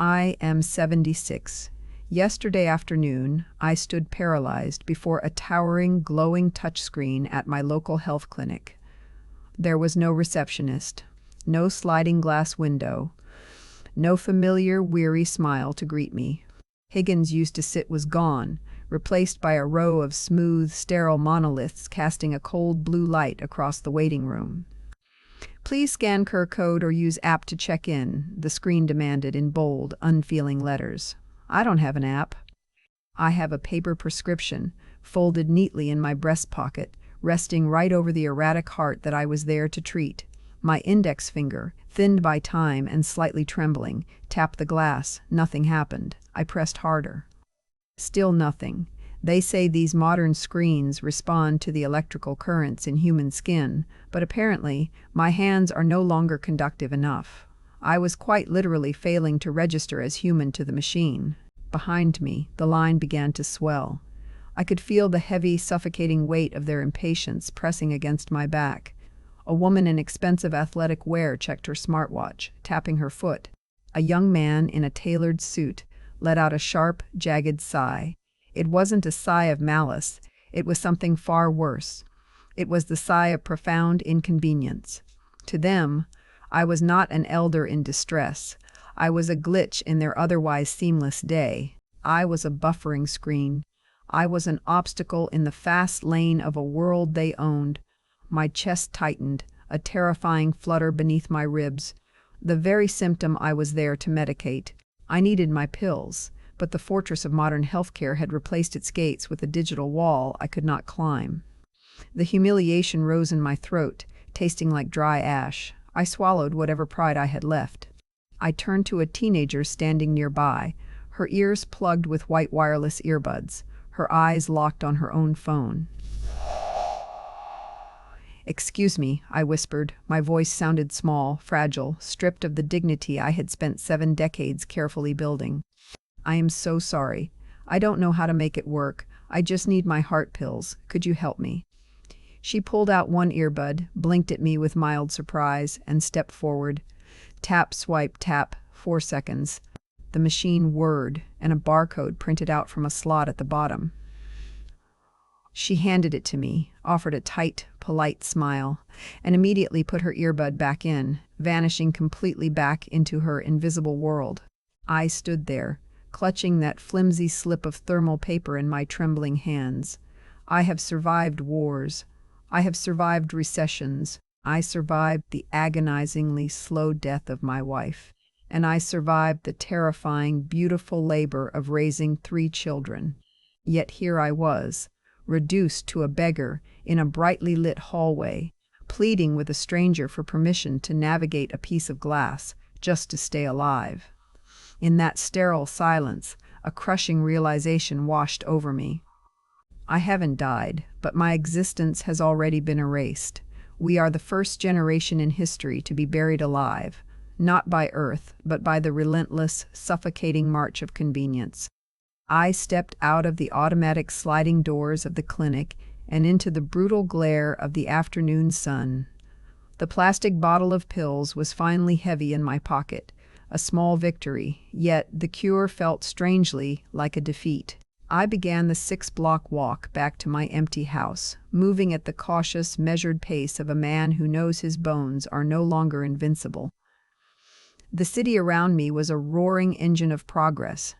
I am 76. Yesterday afternoon, I stood paralyzed before a towering, glowing touchscreen at my local health clinic. There was no receptionist, no sliding glass window, no familiar, weary smile to greet me. Higgins used to sit was gone, replaced by a row of smooth, sterile monoliths casting a cold blue light across the waiting room. "Please scan QR code or use app to check in," the screen demanded in bold, unfeeling letters. I don't have an app. I have a paper prescription, folded neatly in my breast pocket, resting right over the erratic heart that I was there to treat. My index finger, thinned by time and slightly trembling, tapped the glass. Nothing happened. I pressed harder. Still nothing. They say these modern screens respond to the electrical currents in human skin, but apparently my hands are no longer conductive enough. I was quite literally failing to register as human to the machine. Behind me, the line began to swell. I could feel the heavy, suffocating weight of their impatience pressing against my back. A woman in expensive athletic wear checked her smartwatch, tapping her foot. A young man in a tailored suit let out a sharp, jagged sigh. It wasn't a sigh of malice. It was something far worse. It was the sigh of profound inconvenience. To them, I was not an elder in distress. I was a glitch in their otherwise seamless day. I was a buffering screen. I was an obstacle in the fast lane of a world they owned. My chest tightened, a terrifying flutter beneath my ribs. The very symptom I was there to medicate. I needed my pills, but the fortress of modern healthcare had replaced its gates with a digital wall I could not climb. The humiliation rose in my throat, tasting like dry ash. I swallowed whatever pride I had left. I turned to a teenager standing nearby, her ears plugged with white wireless earbuds, her eyes locked on her own phone. "Excuse me," I whispered. My voice sounded small, fragile, stripped of the dignity I had spent 7 decades carefully building. "I am so sorry. I don't know how to make it work. I just need my heart pills. Could you help me?" She pulled out one earbud, blinked at me with mild surprise, and stepped forward. Tap, swipe, tap, 4 seconds. The machine whirred, and a barcode printed out from a slot at the bottom. She handed it to me, offered a tight, polite smile, and immediately put her earbud back in, vanishing completely back into her invisible world. I stood there, clutching that flimsy slip of thermal paper in my trembling hands. I have survived wars. I have survived recessions. I survived the agonizingly slow death of my wife. And I survived the terrifying, beautiful labor of raising 3 children. Yet here I was, reduced to a beggar in a brightly lit hallway, pleading with a stranger for permission to navigate a piece of glass just to stay alive. In that sterile silence, a crushing realization washed over me. I haven't died, but my existence has already been erased. We are the first generation in history to be buried alive, not by Earth, but by the relentless, suffocating march of convenience. I stepped out of the automatic sliding doors of the clinic and into the brutal glare of the afternoon sun. The plastic bottle of pills was finally heavy in my pocket, a small victory, yet the cure felt strangely like a defeat. I began the 6-block walk back to my empty house, moving at the cautious, measured pace of a man who knows his bones are no longer invincible. The city around me was a roaring engine of progress.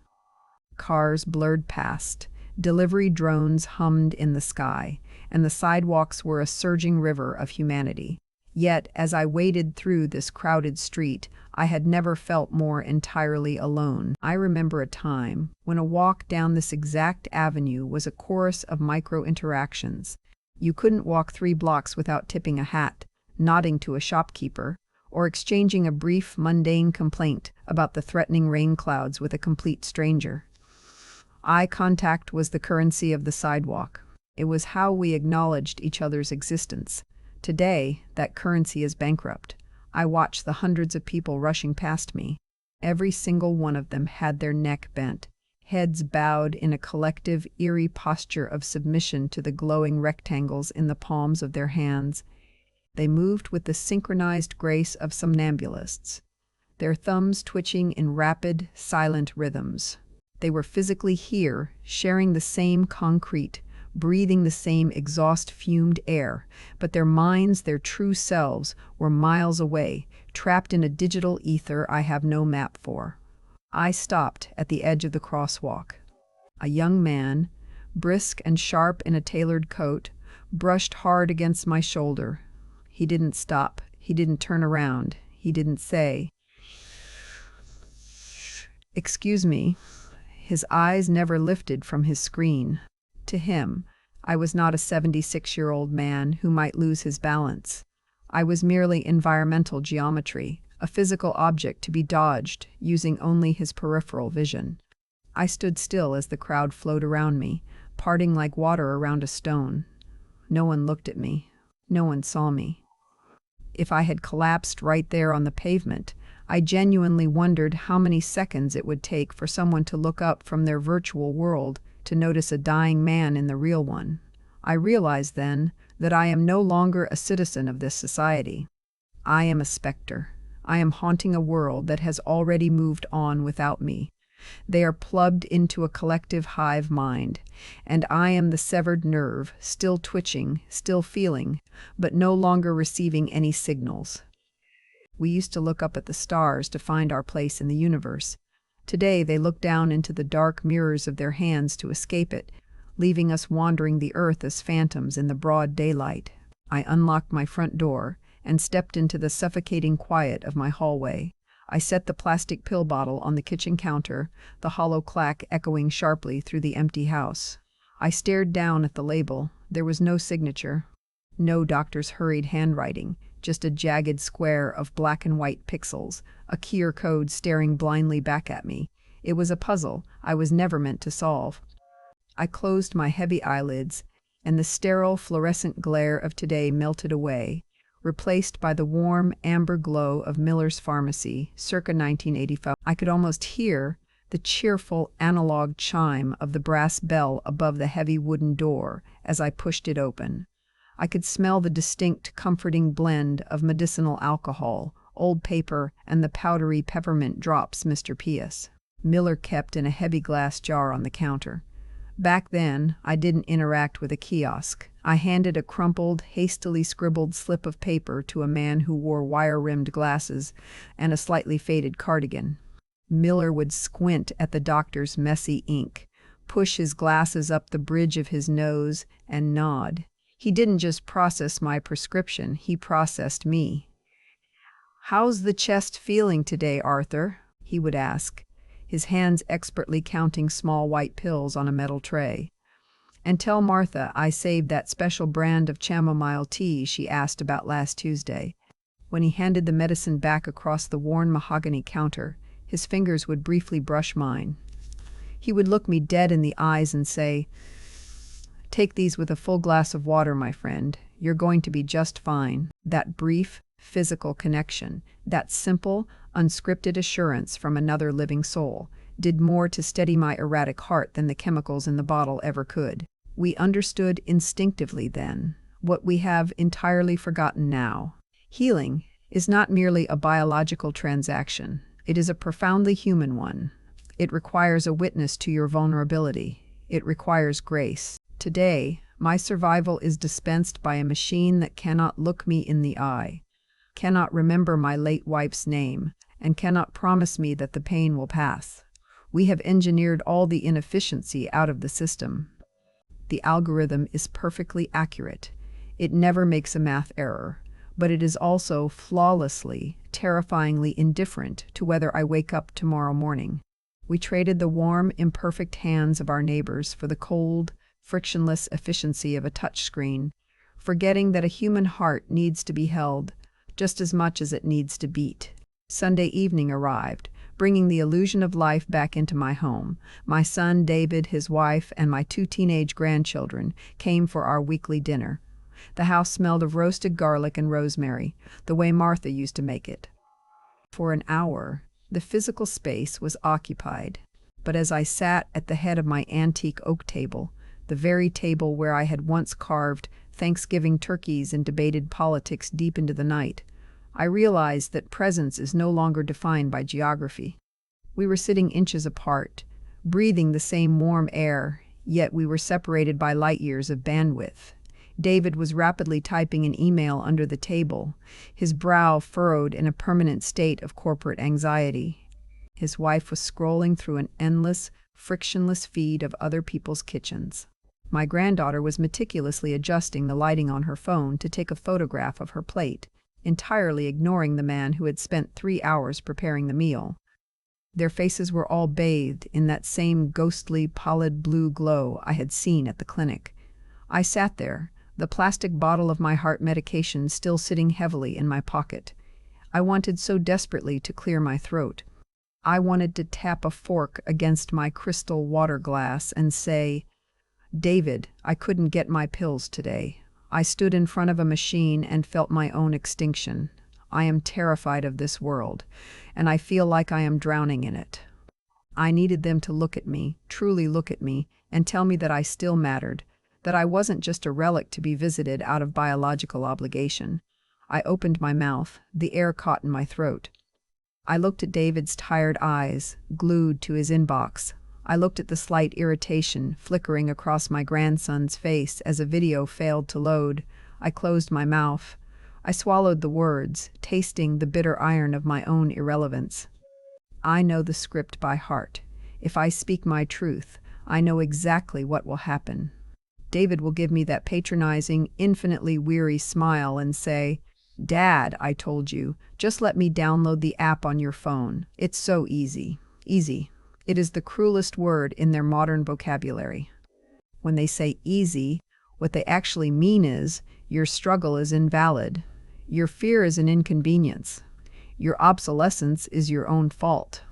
Cars blurred past, delivery drones hummed in the sky, and the sidewalks were a surging river of humanity. Yet, as I waded through this crowded street, I had never felt more entirely alone. I remember a time when a walk down this exact avenue was a chorus of micro-interactions. You couldn't walk 3 blocks without tipping a hat, nodding to a shopkeeper, or exchanging a brief, mundane complaint about the threatening rain clouds with a complete stranger. Eye contact was the currency of the sidewalk. It was how we acknowledged each other's existence. Today, that currency is bankrupt. I watched the hundreds of people rushing past me. Every single one of them had their neck bent, heads bowed in a collective, eerie posture of submission to the glowing rectangles in the palms of their hands. They moved with the synchronized grace of somnambulists. their thumbs twitching in rapid, silent rhythms. They were physically here, sharing the same concrete, breathing the same exhaust-fumed air, but their minds, their true selves, were miles away, trapped in a digital ether I have no map for. I stopped at the edge of the crosswalk. A young man, brisk and sharp in a tailored coat, brushed hard against my shoulder. He didn't stop. He didn't turn around. He didn't say, "Excuse me." His eyes never lifted from his screen. To him, I was not a 76-year-old man who might lose his balance. I was merely environmental geometry, a physical object to be dodged using only his peripheral vision. I stood still as the crowd flowed around me, parting like water around a stone. No one looked at me. No one saw me. If I had collapsed right there on the pavement, I genuinely wondered how many seconds it would take for someone to look up from their virtual world to notice a dying man in the real one. I realized then that I am no longer a citizen of this society. I am a specter. I am haunting a world that has already moved on without me. They are plugged into a collective hive mind, and I am the severed nerve, still twitching, still feeling, but no longer receiving any signals. We used to look up at the stars to find our place in the universe. Today they look down into the dark mirrors of their hands to escape it, leaving us wandering the earth as phantoms in the broad daylight. I unlocked my front door and stepped into the suffocating quiet of my hallway. I set the plastic pill bottle on the kitchen counter, the hollow clack echoing sharply through the empty house. I stared down at the label. There was no signature. No doctor's hurried handwriting, just a jagged square of black and white pixels, a key or code staring blindly back at me. It was a puzzle I was never meant to solve. I closed my heavy eyelids, and the sterile fluorescent glare of today melted away, replaced by the warm amber glow of Miller's Pharmacy, circa 1985. I could almost hear the cheerful analog chime of the brass bell above the heavy wooden door as I pushed it open. I could smell the distinct, comforting blend of medicinal alcohol, old paper, and the powdery peppermint drops Mr. P.S. Miller kept in a heavy glass jar on the counter. Back then, I didn't interact with a kiosk. I handed a crumpled, hastily scribbled slip of paper to a man who wore wire-rimmed glasses and a slightly faded cardigan. Miller would squint at the doctor's messy ink, push his glasses up the bridge of his nose, and nod. He didn't just process my prescription, he processed me. "How's the chest feeling today, Arthur?" he would ask, his hands expertly counting small white pills on a metal tray. "And tell Martha I saved that special brand of chamomile tea she asked about last Tuesday." When he handed the medicine back across the worn mahogany counter, his fingers would briefly brush mine. He would look me dead in the eyes and say, "Take these with a full glass of water, my friend. You're going to be just fine." That brief, physical connection, that simple, unscripted assurance from another living soul, did more to steady my erratic heart than the chemicals in the bottle ever could. We understood instinctively then what we have entirely forgotten now. Healing is not merely a biological transaction. It is a profoundly human one. It requires a witness to your vulnerability. It requires grace. Today, my survival is dispensed by a machine that cannot look me in the eye, cannot remember my late wife's name, and cannot promise me that the pain will pass. We have engineered all the inefficiency out of the system. The algorithm is perfectly accurate. It never makes a math error, but it is also flawlessly, terrifyingly indifferent to whether I wake up tomorrow morning. We traded the warm, imperfect hands of our neighbors for the cold, frictionless efficiency of a touchscreen, forgetting that a human heart needs to be held just as much as it needs to beat. Sunday evening arrived, bringing the illusion of life back into my home. My son David, his wife, and my 2 teenage grandchildren came for our weekly dinner. The house smelled of roasted garlic and rosemary, the way Martha used to make it. For an hour, the physical space was occupied, but as I sat at the head of my antique oak table, the very table where I had once carved Thanksgiving turkeys and debated politics deep into the night, I realized that presence is no longer defined by geography. We were sitting inches apart, breathing the same warm air, yet we were separated by light years of bandwidth. David was rapidly typing an email under the table, his brow furrowed in a permanent state of corporate anxiety. His wife was scrolling through an endless, frictionless feed of other people's kitchens. My granddaughter was meticulously adjusting the lighting on her phone to take a photograph of her plate, entirely ignoring the man who had spent 3 hours preparing the meal. Their faces were all bathed in that same ghostly, pallid blue glow I had seen at the clinic. I sat there, the plastic bottle of my heart medication still sitting heavily in my pocket. I wanted so desperately to clear my throat. I wanted to tap a fork against my crystal water glass and say, "David, I couldn't get my pills today. I stood in front of a machine and felt my own extinction. I am terrified of this world, and I feel like I am drowning in it." I needed them to look at me, truly look at me, and tell me that I still mattered, that I wasn't just a relic to be visited out of biological obligation. I opened my mouth, the air caught in my throat. I looked at David's tired eyes, glued to his inbox. I looked at the slight irritation flickering across my grandson's face as a video failed to load. I closed my mouth. I swallowed the words, tasting the bitter iron of my own irrelevance. I know the script by heart. If I speak my truth, I know exactly what will happen. David will give me that patronizing, infinitely weary smile and say, "Dad, I told you, just let me download the app on your phone. It's so easy." Easy. It is the cruelest word in their modern vocabulary. When they say easy, what they actually mean is, your struggle is invalid. Your fear is an inconvenience. Your obsolescence is your own fault.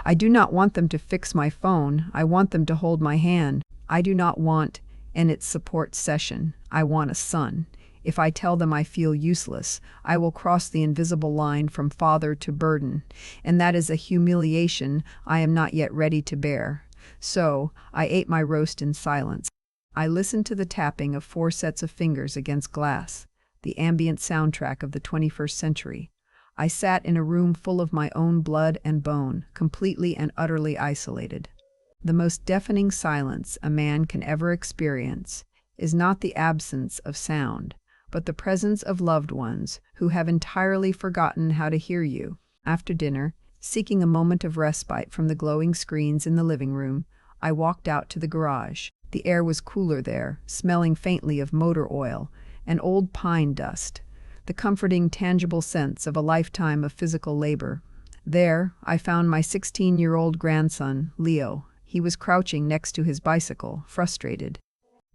I do not want them to fix my phone. I want them to hold my hand. I do not want an its support session. I want a son. If I tell them I feel useless, I will cross the invisible line from father to burden, and that is a humiliation I am not yet ready to bear. So, I ate my roast in silence. I listened to the tapping of 4 sets of fingers against glass, the ambient soundtrack of the 21st century. I sat in a room full of my own blood and bone, completely and utterly isolated. The most deafening silence a man can ever experience is not the absence of sound, but the presence of loved ones who have entirely forgotten how to hear you. After dinner, seeking a moment of respite from the glowing screens in the living room, I walked out to the garage. The air was cooler there, smelling faintly of motor oil and old pine dust, the comforting, tangible sense of a lifetime of physical labor. There, I found my 16-year-old grandson, Leo. He was crouching next to his bicycle, frustrated.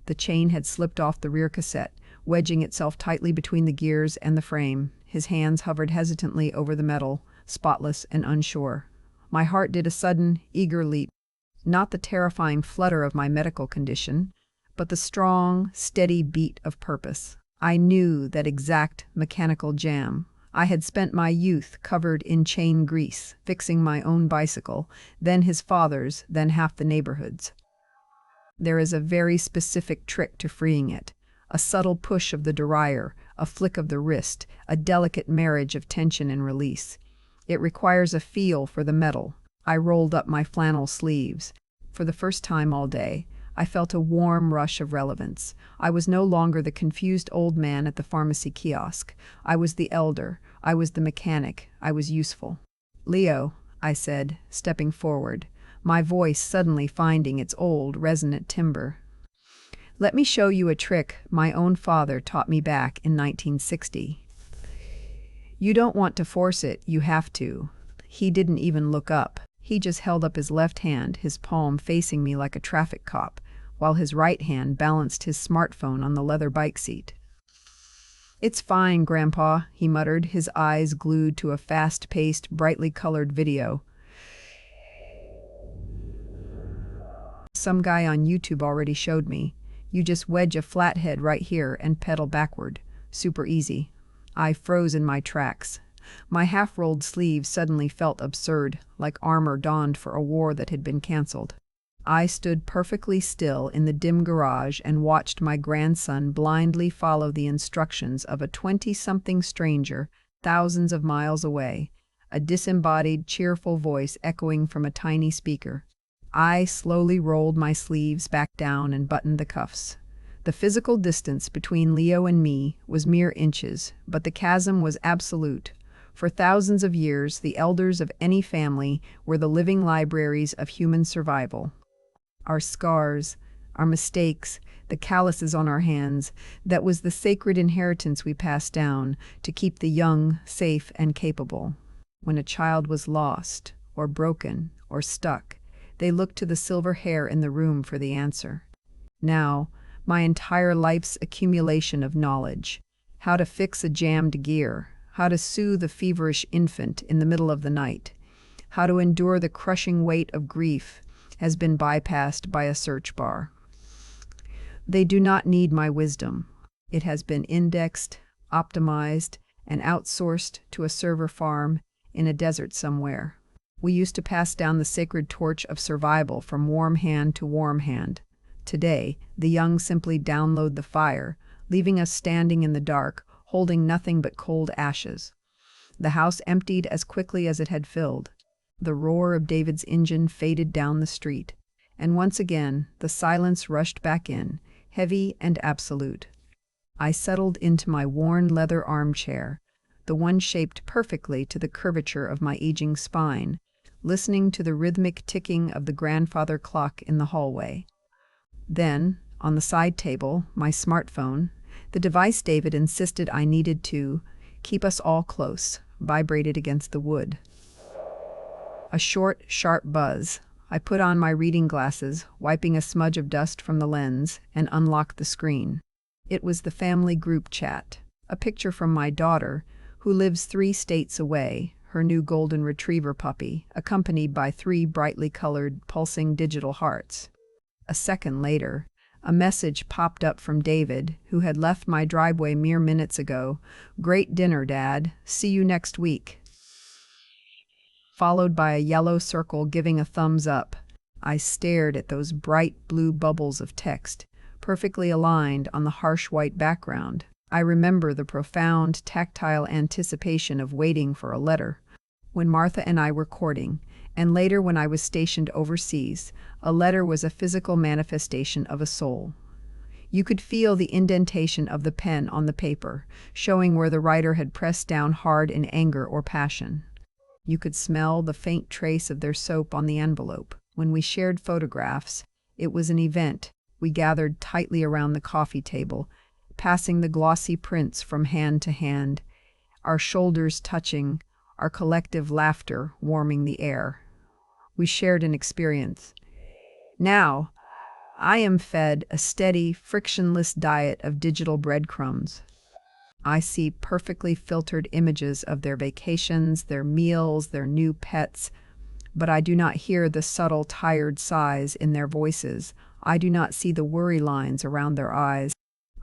The chain had slipped off the rear cassette, wedging itself tightly between the gears and the frame. His hands hovered hesitantly over the metal, spotless and unsure. My heart did a sudden, eager leap. Not the terrifying flutter of my medical condition, but the strong, steady beat of purpose. I knew that exact mechanical jam. I had spent my youth covered in chain grease, fixing my own bicycle, then his father's, then half the neighborhood's. There is a very specific trick to freeing it. A subtle push of the derailleur, a flick of the wrist, a delicate marriage of tension and release. It requires a feel for the metal. I rolled up my flannel sleeves. For the first time all day, I felt a warm rush of relevance. I was no longer the confused old man at the pharmacy kiosk. I was the elder. I was the mechanic. I was useful. "Leo," I said, stepping forward, my voice suddenly finding its old, resonant timbre. "Let me show you a trick my own father taught me back in 1960. You don't want to force it, you have to." He didn't even look up. He just held up his left hand, his palm facing me like a traffic cop, while his right hand balanced his smartphone on the leather bike seat. "It's fine, Grandpa," he muttered, his eyes glued to a fast-paced, brightly colored video. "Some guy on YouTube already showed me. You just wedge a flathead right here and pedal backward. Super easy." I froze in my tracks. My half-rolled sleeves suddenly felt absurd, like armor donned for a war that had been canceled. I stood perfectly still in the dim garage and watched my grandson blindly follow the instructions of a 20-something stranger thousands of miles away, a disembodied, cheerful voice echoing from a tiny speaker. I slowly rolled my sleeves back down and buttoned the cuffs. The physical distance between Leo and me was mere inches, but the chasm was absolute. For thousands of years, the elders of any family were the living libraries of human survival. Our scars, our mistakes, the calluses on our hands, that was the sacred inheritance we passed down to keep the young safe and capable. When a child was lost, or broken, or stuck, they looked to the silver hair in the room for the answer. Now, my entire life's accumulation of knowledge, how to fix a jammed gear, how to soothe a feverish infant in the middle of the night, how to endure the crushing weight of grief, has been bypassed by a search bar. They do not need my wisdom. It has been indexed, optimized, and outsourced to a server farm in a desert somewhere. We used to pass down the sacred torch of survival from warm hand to warm hand. Today, the young simply download the fire, leaving us standing in the dark, holding nothing but cold ashes. The house emptied as quickly as it had filled. The roar of David's engine faded down the street, and once again the silence rushed back in, heavy and absolute. I settled into my worn leather armchair, the one shaped perfectly to the curvature of my aging spine, listening to the rhythmic ticking of the grandfather clock in the hallway. Then, on the side table, my smartphone, the device David insisted I needed to keep us all close, vibrated against the wood. A short, sharp buzz. I put on my reading glasses, wiping a smudge of dust from the lens, and unlocked the screen. It was the family group chat, a picture from my daughter, who lives 3 states away, her new golden retriever puppy, accompanied by 3 brightly colored, pulsing digital hearts. A second later, a message popped up from David, who had left my driveway mere minutes ago. "Great dinner, Dad. See you next week." Followed by a yellow circle giving a thumbs up. I stared at those bright blue bubbles of text, perfectly aligned on the harsh white background. I remember the profound, tactile anticipation of waiting for a letter. When Martha and I were courting, and later when I was stationed overseas, a letter was a physical manifestation of a soul. You could feel the indentation of the pen on the paper, showing where the writer had pressed down hard in anger or passion. You could smell the faint trace of their soap on the envelope. When we shared photographs, it was an event. We gathered tightly around the coffee table, passing the glossy prints from hand to hand, our shoulders touching, our collective laughter warming the air. We shared an experience. Now, I am fed a steady, frictionless diet of digital breadcrumbs. I see perfectly filtered images of their vacations, their meals, their new pets, but I do not hear the subtle, tired sighs in their voices. I do not see the worry lines around their eyes.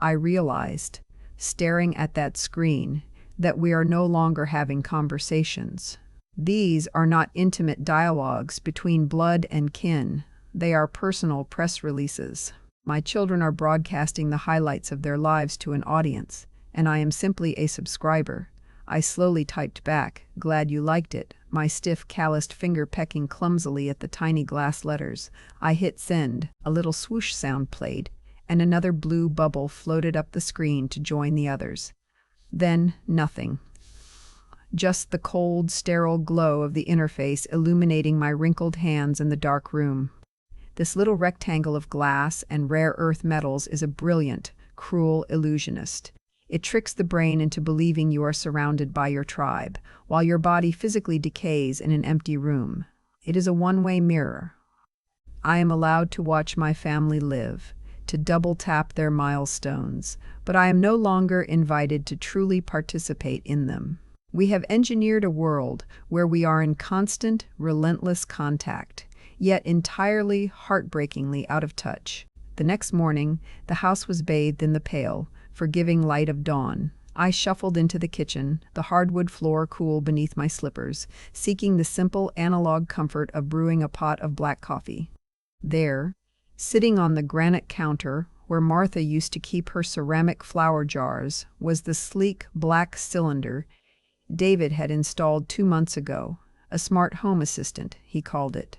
I realized, staring at that screen, that we are no longer having conversations. These are not intimate dialogues between blood and kin. They are personal press releases. My children are broadcasting the highlights of their lives to an audience, and I am simply a subscriber. I slowly typed back, "Glad you liked it," my stiff, calloused finger pecking clumsily at the tiny glass letters. I hit send. A little swoosh sound played, and another blue bubble floated up the screen to join the others. Then nothing. Just the cold, sterile glow of the interface illuminating my wrinkled hands in the dark room. This little rectangle of glass and rare earth metals is a brilliant, cruel illusionist. It tricks the brain into believing you are surrounded by your tribe, while your body physically decays in an empty room. It is a one-way mirror. I am allowed to watch my family live, to double-tap their milestones, but I am no longer invited to truly participate in them. We have engineered a world where we are in constant, relentless contact, yet entirely, heartbreakingly out of touch. The next morning, the house was bathed in the pale, forgiving light of dawn. I shuffled into the kitchen, the hardwood floor cool beneath my slippers, seeking the simple analog comfort of brewing a pot of black coffee. There, sitting on the granite counter where Martha used to keep her ceramic flower jars, was the sleek black cylinder, David had installed 2 months ago. A smart home assistant, he called it.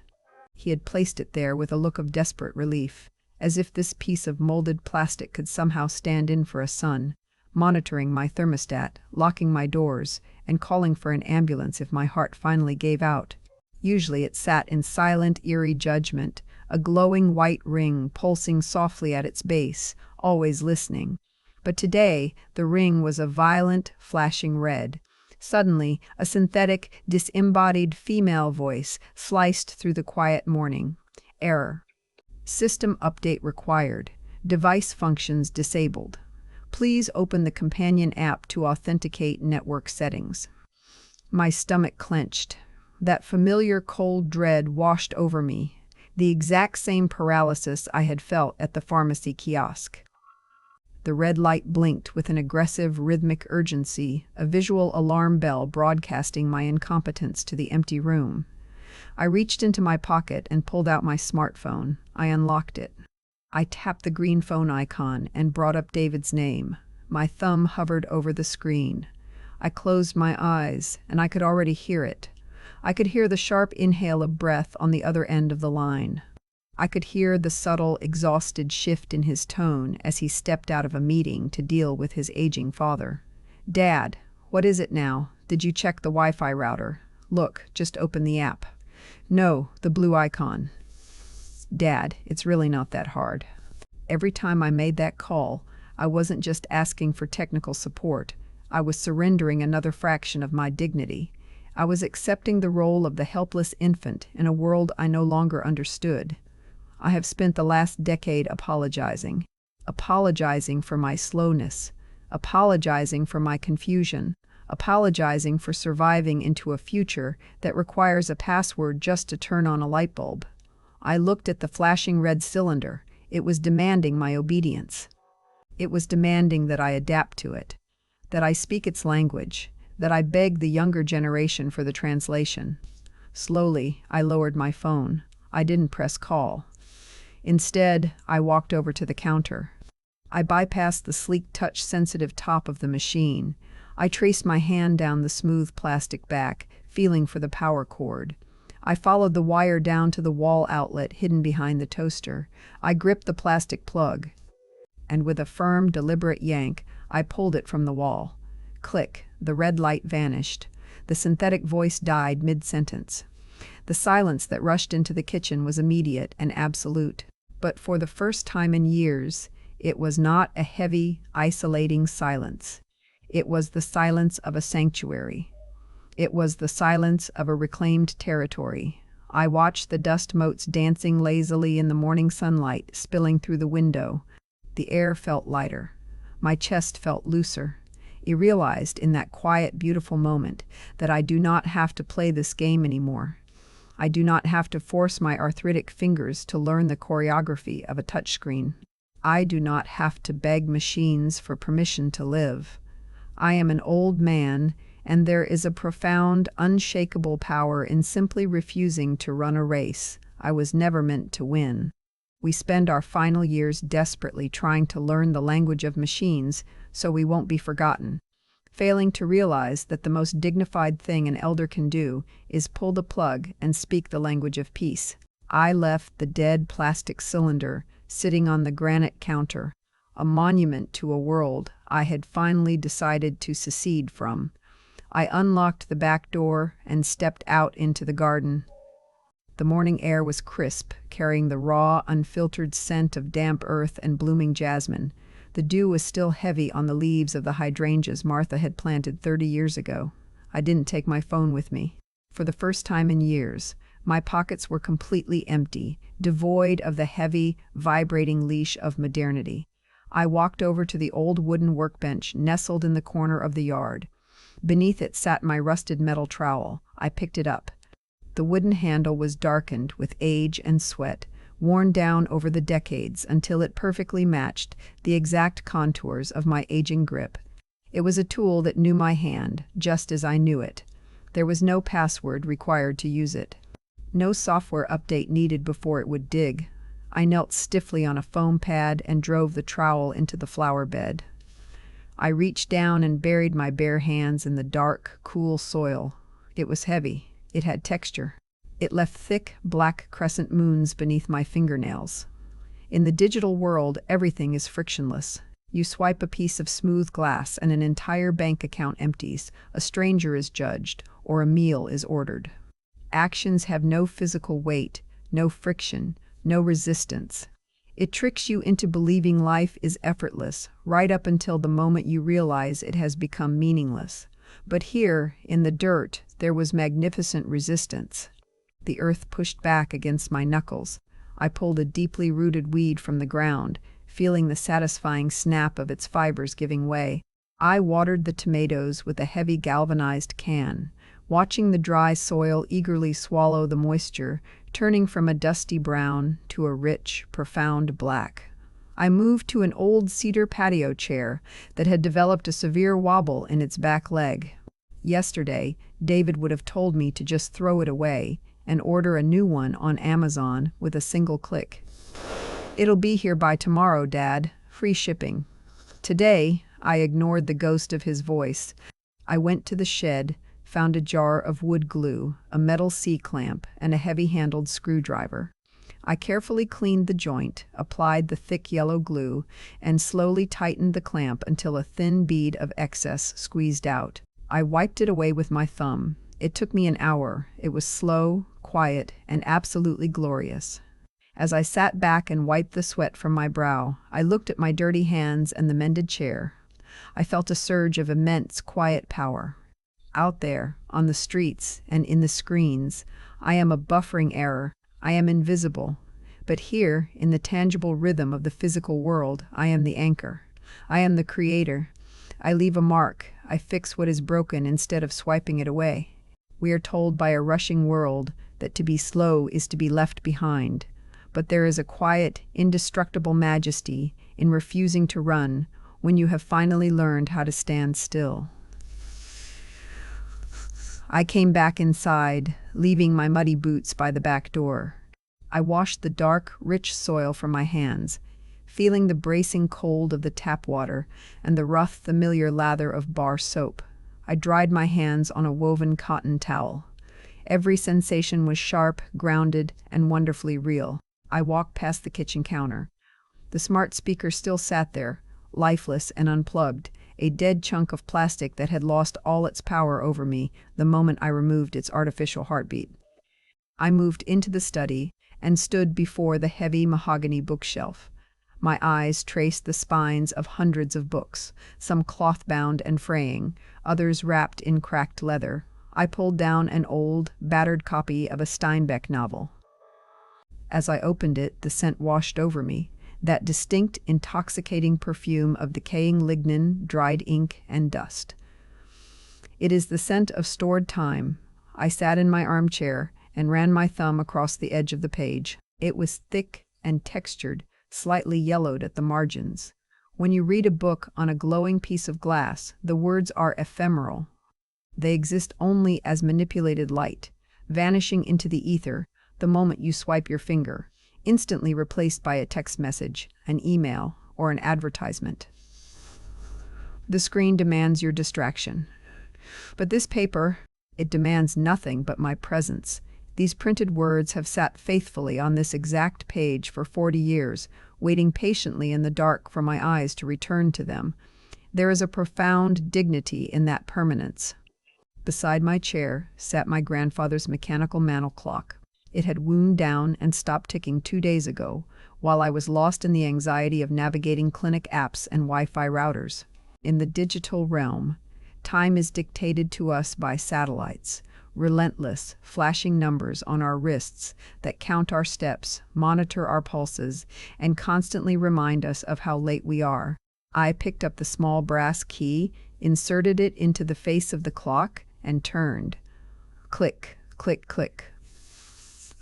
He had placed it there with a look of desperate relief, as if this piece of molded plastic could somehow stand in for a son, monitoring my thermostat, locking my doors, and calling for an ambulance if my heart finally gave out. Usually it sat in silent, eerie judgment, a glowing white ring pulsing softly at its base, always listening. But today the ring was a violent, flashing red. Suddenly, a synthetic, disembodied female voice sliced through the quiet morning. Error. System update required. Device functions disabled. Please open the companion app to authenticate network settings. My stomach clenched. That familiar cold dread washed over me, the exact same paralysis I had felt at the pharmacy kiosk. The red light blinked with an aggressive, rhythmic urgency, a visual alarm bell broadcasting my incompetence to the empty room. I reached into my pocket and pulled out my smartphone. I unlocked it. I tapped the green phone icon and brought up David's name. My thumb hovered over the screen. I closed my eyes, and I could already hear it. I could hear the sharp inhale of breath on the other end of the line. I could hear the subtle, exhausted shift in his tone as he stepped out of a meeting to deal with his aging father. "Dad, what is it now? Did you check the Wi-Fi router? Look, just open the app." "No, the blue icon." "Dad, it's really not that hard." Every time I made that call, I wasn't just asking for technical support. I was surrendering another fraction of my dignity. I was accepting the role of the helpless infant in a world I no longer understood. I have spent the last decade apologizing for my slowness, apologizing for my confusion, apologizing for surviving into a future that requires a password just to turn on a light bulb. I looked at the flashing red cylinder. It was demanding my obedience. It was demanding that I adapt to it, that I speak its language, that I beg the younger generation for the translation. Slowly, I lowered my phone. I didn't press call. Instead, I walked over to the counter. I bypassed the sleek touch-sensitive top of the machine. I traced my hand down the smooth plastic back, feeling for the power cord. I followed the wire down to the wall outlet hidden behind the toaster. I gripped the plastic plug, and with a firm, deliberate yank, I pulled it from the wall. Click, the red light vanished. The synthetic voice died mid-sentence. The silence that rushed into the kitchen was immediate and absolute. But for the first time in years, it was not a heavy, isolating silence. It was the silence of a sanctuary. It was the silence of a reclaimed territory. I watched the dust motes dancing lazily in the morning sunlight spilling through the window. The air felt lighter. My chest felt looser. I realized in that quiet, beautiful moment that I do not have to play this game anymore. I do not have to force my arthritic fingers to learn the choreography of a touchscreen. I do not have to beg machines for permission to live. I am an old man, and there is a profound, unshakable power in simply refusing to run a race I was never meant to win. We spend our final years desperately trying to learn the language of machines so we won't be forgotten, failing to realize that the most dignified thing an elder can do is pull the plug and speak the language of peace. I left the dead plastic cylinder sitting on the granite counter, a monument to a world I had finally decided to secede from. I unlocked the back door and stepped out into the garden. The morning air was crisp, carrying the raw, unfiltered scent of damp earth and blooming jasmine. The dew was still heavy on the leaves of the hydrangeas Martha had planted 30 years ago. I didn't take my phone with me. For the first time in years, my pockets were completely empty, devoid of the heavy, vibrating leash of modernity. I walked over to the old wooden workbench nestled in the corner of the yard. Beneath it sat my rusted metal trowel. I picked it up. The wooden handle was darkened with age and sweat, worn down over the decades until it perfectly matched the exact contours of my aging grip. It was a tool that knew my hand, just as I knew it. There was no password required to use it. No software update needed before it would dig. I knelt stiffly on a foam pad and drove the trowel into the flower bed. I reached down and buried my bare hands in the dark, cool soil. It was heavy. It had texture. It left thick, black crescent moons beneath my fingernails. In the digital world, everything is frictionless. You swipe a piece of smooth glass and an entire bank account empties, a stranger is judged, or a meal is ordered. Actions have no physical weight, no friction, no resistance. It tricks you into believing life is effortless, right up until the moment you realize it has become meaningless. But here, in the dirt, there was magnificent resistance. The earth pushed back against my knuckles. I pulled a deeply rooted weed from the ground, feeling the satisfying snap of its fibers giving way. I watered the tomatoes with a heavy galvanized can, watching the dry soil eagerly swallow the moisture, turning from a dusty brown to a rich, profound black. I moved to an old cedar patio chair that had developed a severe wobble in its back leg. Yesterday, David would have told me to just throw it away and order a new one on Amazon with a single click. "It'll be here by tomorrow, Dad. Free shipping." Today, I ignored the ghost of his voice. I went to the shed, found a jar of wood glue, a metal C-clamp, and a heavy-handled screwdriver. I carefully cleaned the joint, applied the thick yellow glue, and slowly tightened the clamp until a thin bead of excess squeezed out. I wiped it away with my thumb. It took me an hour. It was slow, quiet, and absolutely glorious. As I sat back and wiped the sweat from my brow, I looked at my dirty hands and the mended chair. I felt a surge of immense, quiet power. Out there, on the streets, and in the screens, I am a buffering error. I am invisible. But here, in the tangible rhythm of the physical world, I am the anchor. I am the creator. I leave a mark. I fix what is broken instead of swiping it away. We are told by a rushing world that to be slow is to be left behind. But there is a quiet, indestructible majesty in refusing to run when you have finally learned how to stand still. I came back inside, leaving my muddy boots by the back door. I washed the dark, rich soil from my hands, feeling the bracing cold of the tap water and the rough, familiar lather of bar soap. I dried my hands on a woven cotton towel. Every sensation was sharp, grounded, and wonderfully real. I walked past the kitchen counter. The smart speaker still sat there, lifeless and unplugged, a dead chunk of plastic that had lost all its power over me the moment I removed its artificial heartbeat. I moved into the study and stood before the heavy mahogany bookshelf. My eyes traced the spines of hundreds of books, some cloth-bound and fraying, others wrapped in cracked leather. I pulled down an old, battered copy of a Steinbeck novel. As I opened it, the scent washed over me, that distinct, intoxicating perfume of decaying lignin, dried ink, and dust. It is the scent of stored time. I sat in my armchair and ran my thumb across the edge of the page. It was thick and textured, slightly yellowed at the margins. When you read a book on a glowing piece of glass, the words are ephemeral. They exist only as manipulated light, vanishing into the ether the moment you swipe your finger, instantly replaced by a text message, an email, or an advertisement. The screen demands your distraction. But this paper, it demands nothing but my presence. These printed words have sat faithfully on this exact page for 40 years, waiting patiently in the dark for my eyes to return to them. There is a profound dignity in that permanence. Beside my chair sat my grandfather's mechanical mantel clock. It had wound down and stopped ticking 2 days ago, while I was lost in the anxiety of navigating clinic apps and Wi-Fi routers. In the digital realm, time is dictated to us by satellites, relentless, flashing numbers on our wrists that count our steps, monitor our pulses, and constantly remind us of how late we are. I picked up the small brass key, inserted it into the face of the clock, and turned. Click, click, click.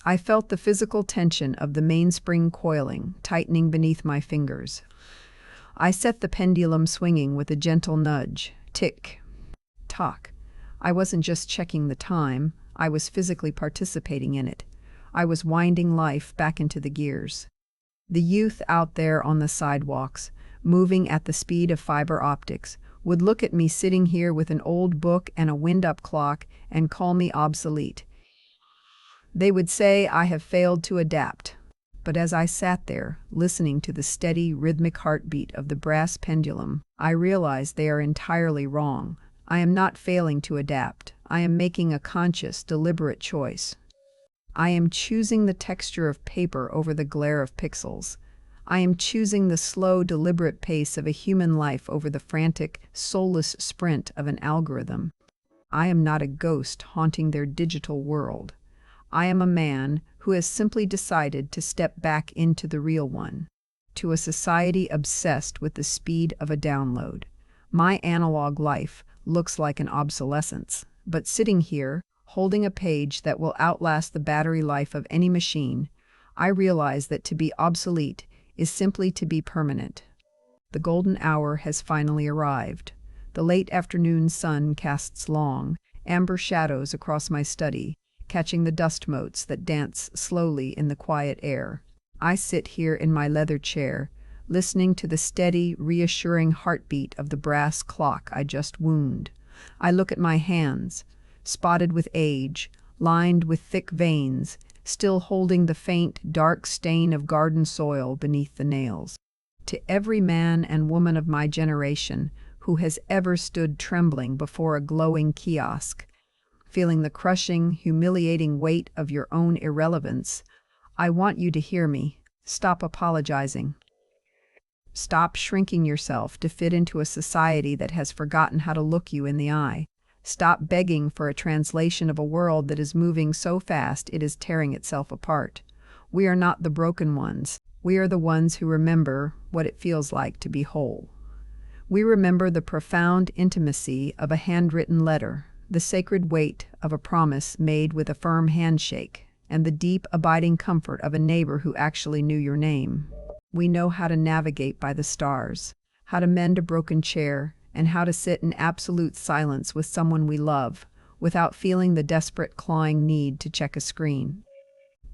I felt the physical tension of the mainspring coiling, tightening beneath my fingers. I set the pendulum swinging with a gentle nudge. Tick, tock. I wasn't just checking the time, I was physically participating in it. I was winding life back into the gears. The youth out there on the sidewalks, moving at the speed of fiber optics, would look at me sitting here with an old book and a wind-up clock and call me obsolete. They would say I have failed to adapt. But as I sat there, listening to the steady, rhythmic heartbeat of the brass pendulum, I realized they are entirely wrong. I am not failing to adapt. I am making a conscious, deliberate choice. I am choosing the texture of paper over the glare of pixels. I am choosing the slow, deliberate pace of a human life over the frantic, soulless sprint of an algorithm. I am not a ghost haunting their digital world. I am a man who has simply decided to step back into the real one, to a society obsessed with the speed of a download. My analog life looks like an obsolescence, but sitting here, holding a page that will outlast the battery life of any machine, I realize that to be obsolete is simply to be permanent. The golden hour has finally arrived. The late afternoon sun casts long, amber shadows across my study, catching the dust motes that dance slowly in the quiet air. I sit here in my leather chair, listening to the steady, reassuring heartbeat of the brass clock I just wound. I look at my hands, spotted with age, lined with thick veins, still holding the faint, dark stain of garden soil beneath the nails. To every man and woman of my generation who has ever stood trembling before a glowing kiosk, feeling the crushing, humiliating weight of your own irrelevance, I want you to hear me. Stop apologizing. Stop shrinking yourself to fit into a society that has forgotten how to look you in the eye. Stop begging for a translation of a world that is moving so fast it is tearing itself apart. We are not the broken ones. We are the ones who remember what it feels like to be whole. We remember the profound intimacy of a handwritten letter, the sacred weight of a promise made with a firm handshake, and the deep, abiding comfort of a neighbor who actually knew your name. We know how to navigate by the stars, how to mend a broken chair, and how to sit in absolute silence with someone we love, without feeling the desperate, clawing need to check a screen.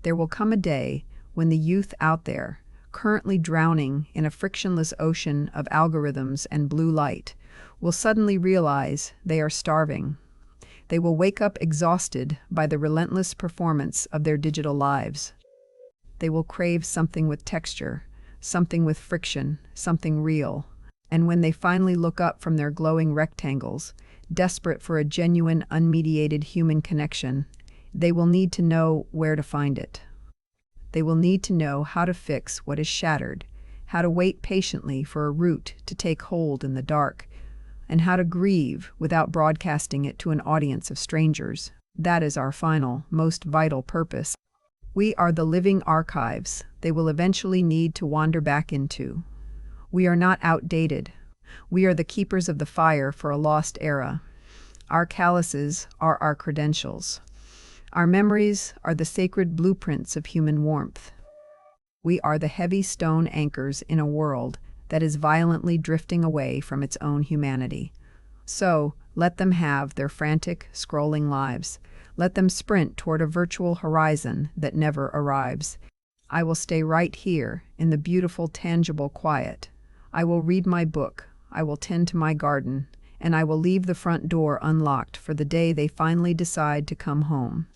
There will come a day when the youth out there, currently drowning in a frictionless ocean of algorithms and blue light, will suddenly realize they are starving. They will wake up exhausted by the relentless performance of their digital lives. They will crave something with texture, something with friction, something real. And when they finally look up from their glowing rectangles, desperate for a genuine, unmediated human connection, they will need to know where to find it. They will need to know how to fix what is shattered, how to wait patiently for a root to take hold in the dark, and how to grieve without broadcasting it to an audience of strangers. That is our final, most vital purpose. We are the living archives they will eventually need to wander back into. We are not outdated. We are the keepers of the fire for a lost era. Our calluses are our credentials. Our memories are the sacred blueprints of human warmth. We are the heavy stone anchors in a world that is violently drifting away from its own humanity. So, let them have their frantic, scrolling lives. Let them sprint toward a virtual horizon that never arrives. I will stay right here in the beautiful, tangible quiet. I will read my book, I will tend to my garden, and I will leave the front door unlocked for the day they finally decide to come home.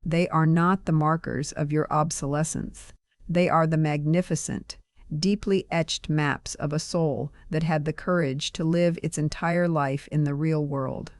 They are not the markers of your obsolescence. They are the magnificent, deeply etched maps of a soul that had the courage to live its entire life in the real world.